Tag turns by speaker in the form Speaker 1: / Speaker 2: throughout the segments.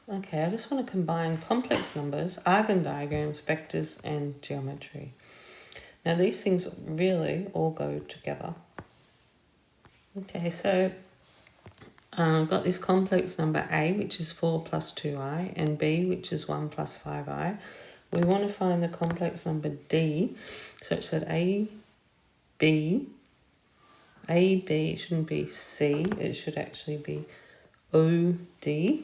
Speaker 1: Okay, I just want to combine complex numbers, Argand diagrams, vectors, and geometry. Now these things really all go together. Okay, so I've got this complex number A, which is 4 plus 2i, and B, which is 1 plus 5i. We want to find the complex number D, such that A, B, it shouldn't be C, it should actually be OD,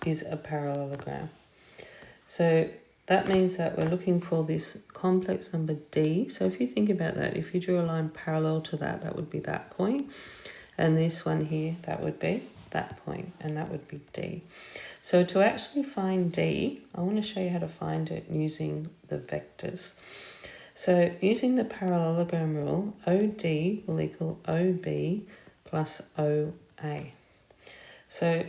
Speaker 1: is a parallelogram. So that means that we're looking for this complex number D. So if you think about that, if you drew a line parallel to that, that would be that point. And this one here, that would be that point, and that would be D. So to actually find D, I want to show you how to find it using the vectors. So using the parallelogram rule, OD will equal OB plus OA. So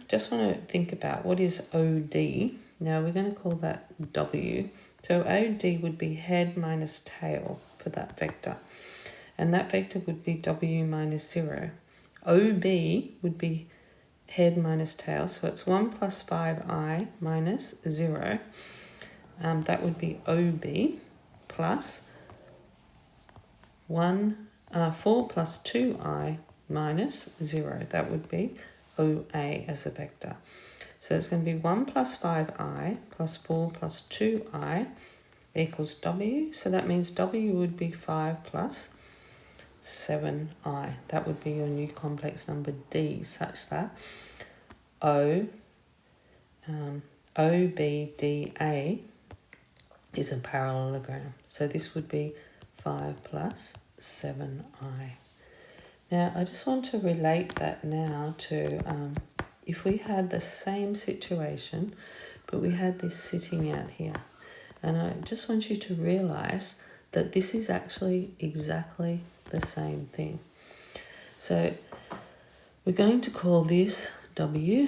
Speaker 1: just want to think about what is OD. Now we're going to call that W. So OD would be head minus tail for that vector. And that vector would be W minus 0. OB would be head minus tail. So it's 1 plus 5i minus 0. That would be OB plus 4 plus 2i minus 0. That would be OA as a vector. So it's going to be 1 plus 5i plus 4 plus 2i equals W. So that means W would be 5 plus 7i. That would be your new complex number D, such that OBDA is a parallelogram. So this would be 5 plus 7i. Now, I just want to relate that now to if we had the same situation, but we had this sitting out here. And I just want you to realize that this is actually exactly the same thing. So we're going to call this W,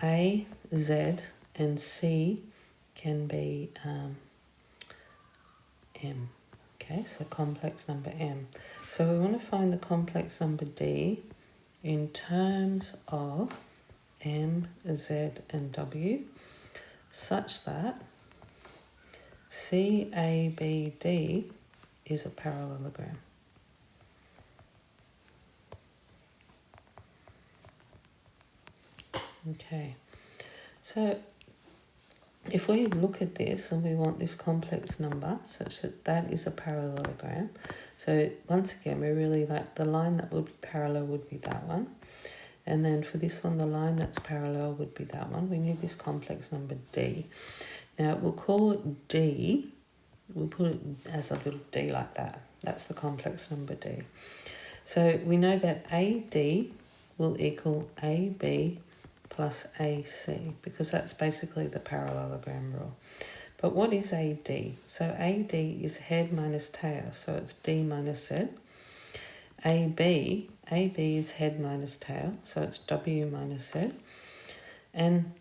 Speaker 1: A, Z, and C can be M. Okay, so complex number M. So we want to find the complex number D in terms of M, Z, and W, such that CABD is a parallelogram. Okay, so if we look at this and we want this complex number such that that is a parallelogram, so once again we really like the line that would be parallel would be that one, and then for this one the line that's parallel would be that one. We need this complex number D. Now we'll call it D, we'll put it as a little d like that. That's the complex number D. So we know that AD will equal AB plus AC, because that's basically the parallelogram rule. But what is AD? So AD is head minus tail, so it's D minus Z. AB is head minus tail, so it's W minus Z. And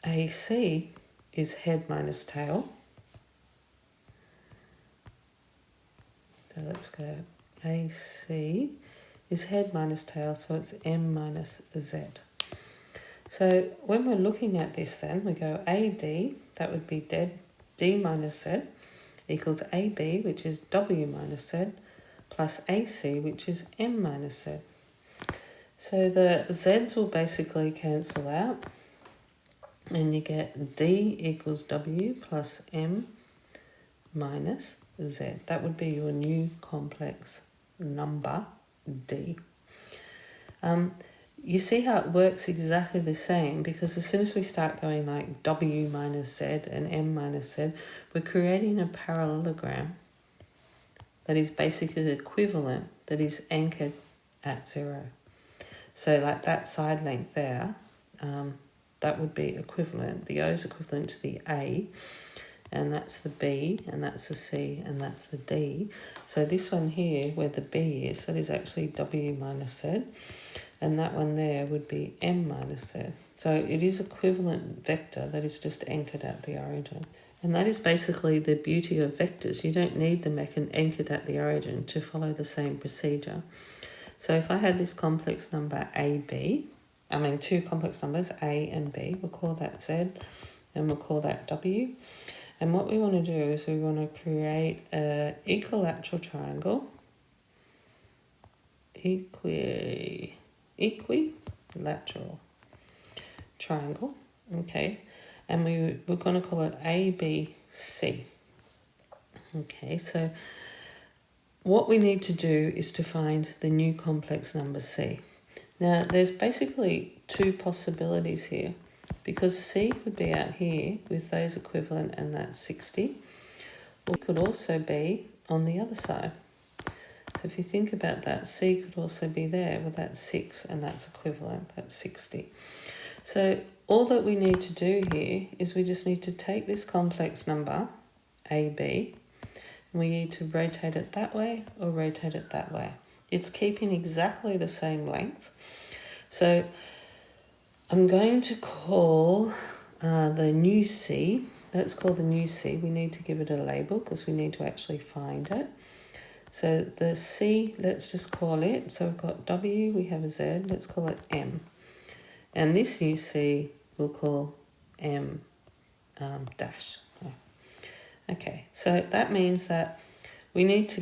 Speaker 1: AC is head minus tail. So let's go. AC is head minus tail, so it's M minus Z. So when we're looking at this then, we go AD, that would be D minus Z, equals AB, which is W minus Z, plus AC, which is M minus Z. So the Z's will basically cancel out, and you get D equals W plus M minus Z. That would be your new complex number, D. You see how it works exactly the same, because as soon as we start going like W minus Z and M minus Z, we're creating a parallelogram that is basically equivalent, that is anchored at 0. So like that side length there, that would be equivalent. The O is equivalent to the A, and that's the B, and that's the C, and that's the D. So this one here, where the B is, that is actually W minus Z. And that one there would be M minus Z. So it is equivalent vector that is just anchored at the origin. And that is basically the beauty of vectors. You don't need them anchored at the origin to follow the same procedure. So if I had this complex number AB, two complex numbers, A and B. We'll call that Z and we'll call that W. And what we want to do is we want to create an equilateral triangle, equilateral triangle, okay, and we're going to call it ABC. Okay, so what we need to do is to find the new complex number C. Now, there's basically two possibilities here, because C could be out here with those equivalent, and that's 60. Or it could also be on the other side. So if you think about that, C could also be there, well, that's 6, and that's equivalent, that's 60. So all that we need to do here is we just need to take this complex number, AB, and we need to rotate it that way or rotate it that way. It's keeping exactly the same length. So I'm going to call the new C. Let's call the new C. We need to give it a label because we need to actually find it. So the C, let's just call it. So we've got W, we have a Z. Let's call it M. And this new C we'll call M dash. Okay, so that means that we need to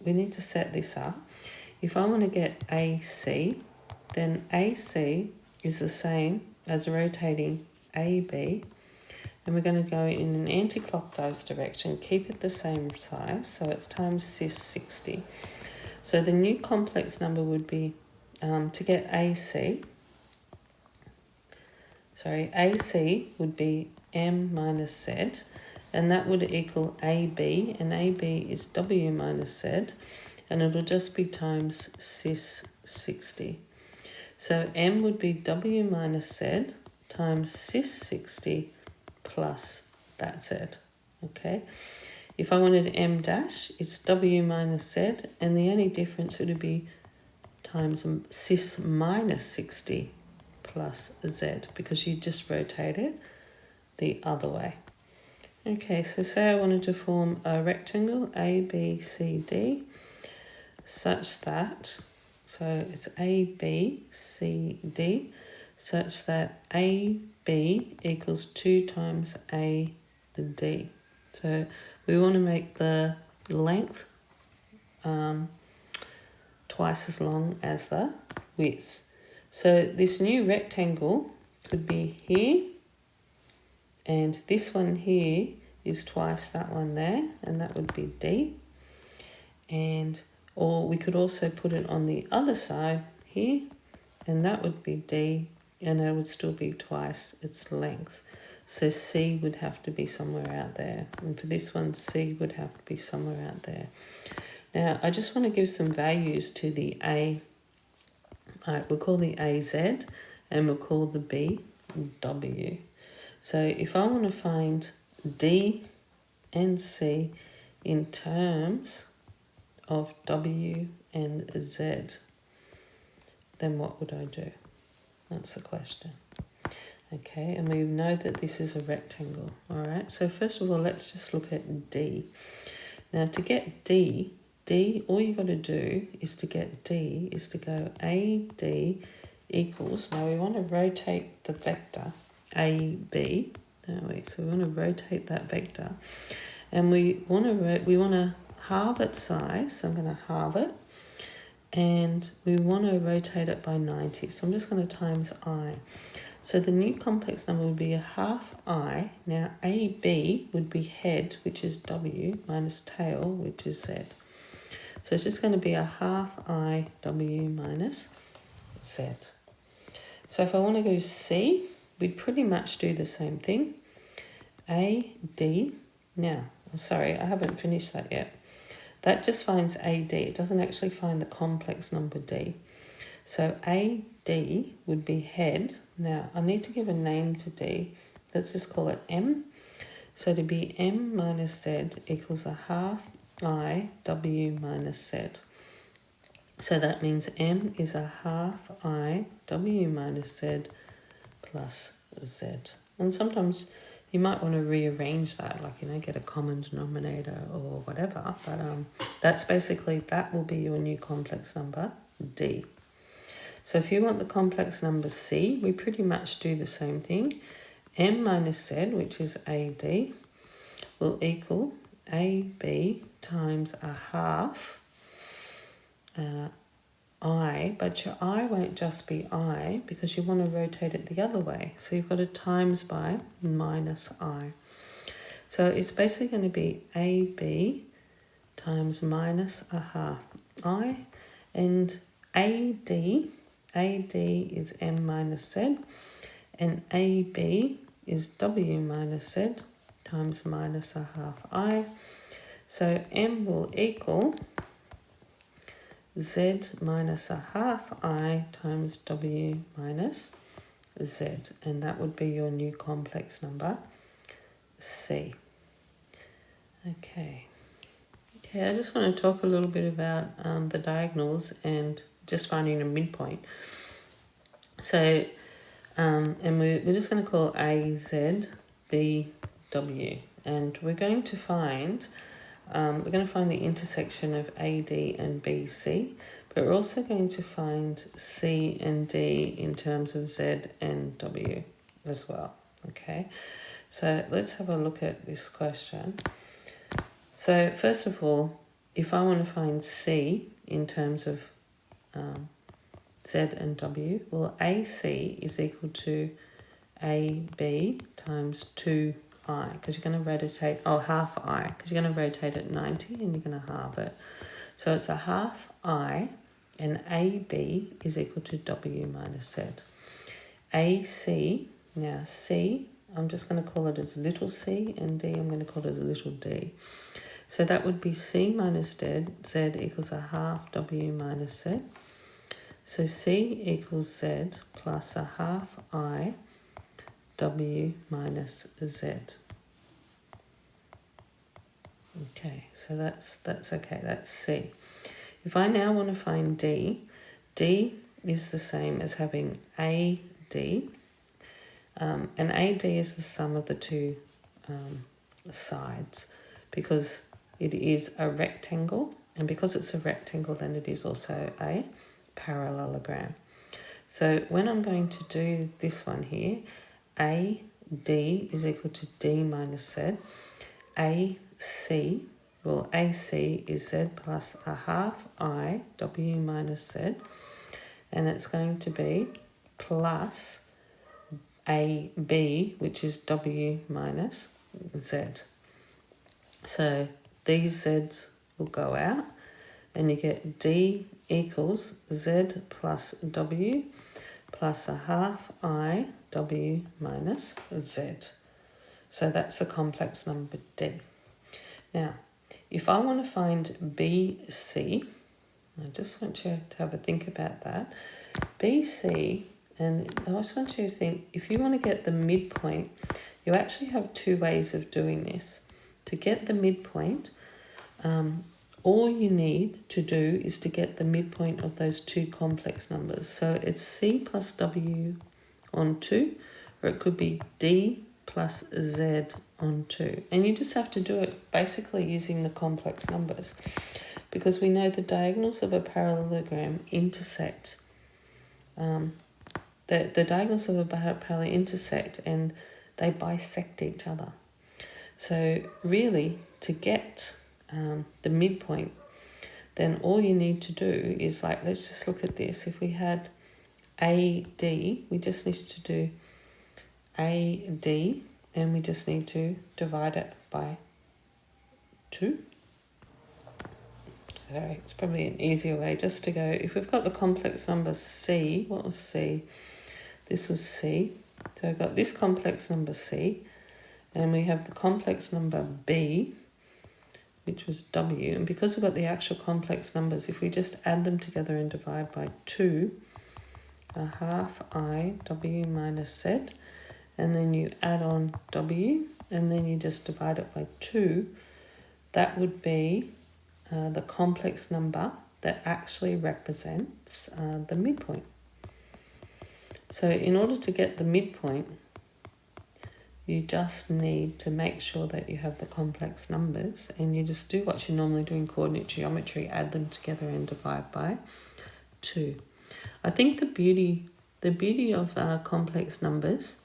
Speaker 1: we need to set this up. If I want to get AC, then AC is the same as rotating AB, and we're going to go in an anti-clockwise direction, keep it the same size, so it's times cis 60. So the new complex number would be, to get AC would be M minus Z, and that would equal AB, and AB is W minus Z, and it'll just be times cis 60. So M would be W minus Z times cis 60 plus that Z, okay? If I wanted M dash, it's W minus Z, and the only difference would be times cis minus 60 plus Z, because you just rotate it the other way. Okay, so say I wanted to form a rectangle ABCD such that, so it's ABCD such that AB equals 2 times AD. So we want to make the length twice as long as the width. So this new rectangle could be here, and this one here is twice that one there, and that would be D. Or we could also put it on the other side here, and that would be D, and it would still be twice its length. So C would have to be somewhere out there, and for this one, C would have to be somewhere out there. Now, I just want to give some values to the A. We'll call the A Z, and we'll call the B W. So if I want to find D and C in terms of W and Z, then what would I do? That's the question. Okay, and we know that this is a rectangle. All right, so first of all, let's just look at D. Now, to get D, all you got to do is to get D is to go AD equals, now we want to rotate the vector AB, so we want to rotate that vector, and we want to halve its size, so I'm going to halve it, and we want to rotate it by 90, so I'm just going to times I. So the new complex number would be a half I. Now AB would be head, which is W, minus tail, which is Z. So it's just going to be a half I W minus Z. So if I want to go C, we'd pretty much do the same thing. AD. Now, sorry, I haven't finished that yet. That just finds AD. It doesn't actually find the complex number D. So AD would be head. Now, I need to give a name to D. Let's just call it M. So to be M minus Z equals a half I W minus Z. So that means M is a half I W minus Z plus Z. And sometimes you might want to rearrange that, like, get a common denominator or whatever. But that's basically, that will be your new complex number, D. So if you want the complex number c, we pretty much do the same thing. m minus z, which is AD, will equal AB times a half I, but your I won't just be I because you want to rotate it the other way. So you've got a times by minus I. So it's basically going to be AB times minus a half I, and AD is M minus Z, and AB is W minus Z times minus a half I. So M will equal Z minus a half I times W minus Z, and that would be your new complex number C. Okay, I just want to talk a little bit about the diagonals and just finding a midpoint. So, and we're just going to call A, Z, B, W, and we're going to find the intersection of AD and BC, but we're also going to find C and D in terms of Z and W as well. Okay, so let's have a look at this question. So first of all, if I want to find C in terms of Z and W, well, AC is equal to AB times 2I, because you're going to rotate, half I, because you're going to rotate it 90 and you're going to halve it. So it's a half I, and AB is equal to W minus Z. AC, now C, I'm just going to call it as little c, and D I'm going to call it as little d. So that would be C minus Z equals a half W minus Z. So C equals Z plus a half I W minus Z. Okay, so that's okay, that's C. If I now want to find D, D is the same as having AD, and AD is the sum of the two sides, because it is a rectangle, and because it's a rectangle, then it is also a parallelogram. So when I'm going to do this one here, AD is equal to D minus Z. AC, well, AC is Z plus a half I W minus Z, and it's going to be plus AB, which is W minus Z. So these Z's will go out, and you get D equals Z plus W plus a half I W minus Z. So that's the complex number D. Now, if I want to find BC, I just want you to have a think about that. BC, and I just want you to think, if you want to get the midpoint, you actually have two ways of doing this. To get the midpoint, all you need to do is to get the midpoint of those two complex numbers. So it's C plus W on 2, or it could be D plus Z on 2. And you just have to do it basically using the complex numbers, because we know the diagonals of a parallelogram intersect. The diagonals of a parallelogram intersect and they bisect each other. So really, to get the midpoint, then all you need to do is, like, let's just look at this. If we had AD, we just need to do AD, and we just need to divide it by 2. So it's probably an easier way just to go, if we've got the complex number C, what was C? This was C. So I've got this complex number C, and we have the complex number B, which was W. And because we've got the actual complex numbers, if we just add them together and divide by 2, a half I W minus Z, and then you add on W, and then you just divide it by 2, that would be the complex number that actually represents the midpoint. So in order to get the midpoint, you just need to make sure that you have the complex numbers, and you just do what you normally do in coordinate geometry, add them together and divide by 2. I think the beauty of complex numbers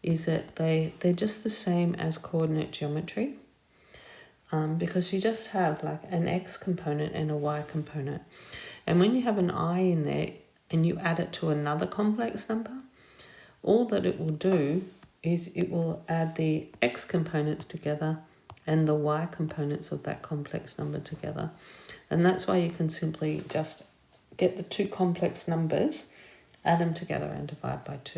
Speaker 1: is that they're just the same as coordinate geometry, because you just have like an x component and a y component. And when you have an I in there and you add it to another complex number, all that it will do is it will add the x components together and the y components of that complex number together. And that's why you can simply just get the two complex numbers, add them together and divide by 2.